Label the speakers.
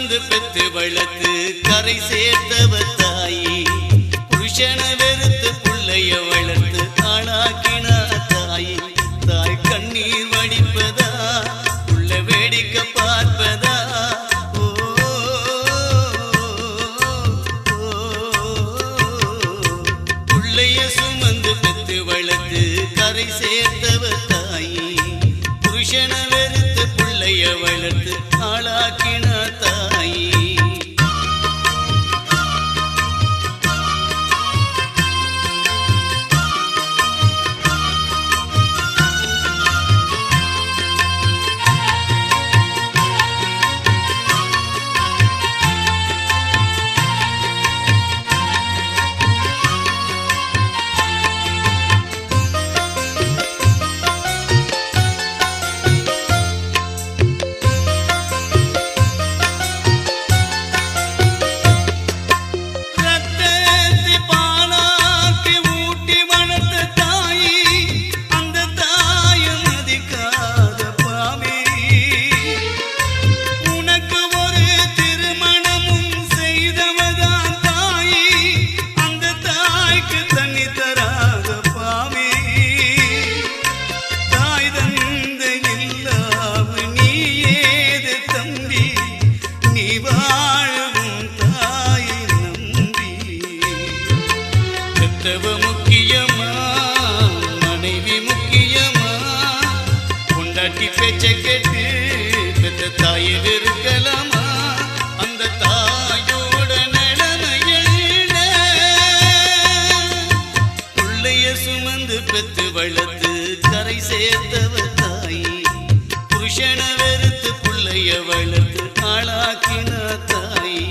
Speaker 1: சுமந்து பெத்து வளர்த்து கரை சேர்த்தவ தாயி புருஷன வெறுத்து புள்ளைய வளர்த்து ஆளாக்கினா தாயி தாய் கண்ணீர் வடிப்பதா உள்ள வேடிக்கை பார்ப்பதா புள்ளைய சுமந்து பெத்து வளர்த்து கரை சேர்த்தவ தாயி புருஷன வெறுத்து புள்ளைய வளர்த்து ஆளாக்கின தாயி முக்கியமா மனைவி முக்கியமா பொண்டாட்டி பேச்ச கேட்டு பெத்த தாயை வெறுக்கலாமா அந்த தாயோட நிலைமையில புள்ளைய சுமந்து பெத்து வளர்த்து கரை சேர்த்தவ தாயி புருஷன வெறுத்து புள்ளைய வளர்த்து ஆளாக்கின தாயி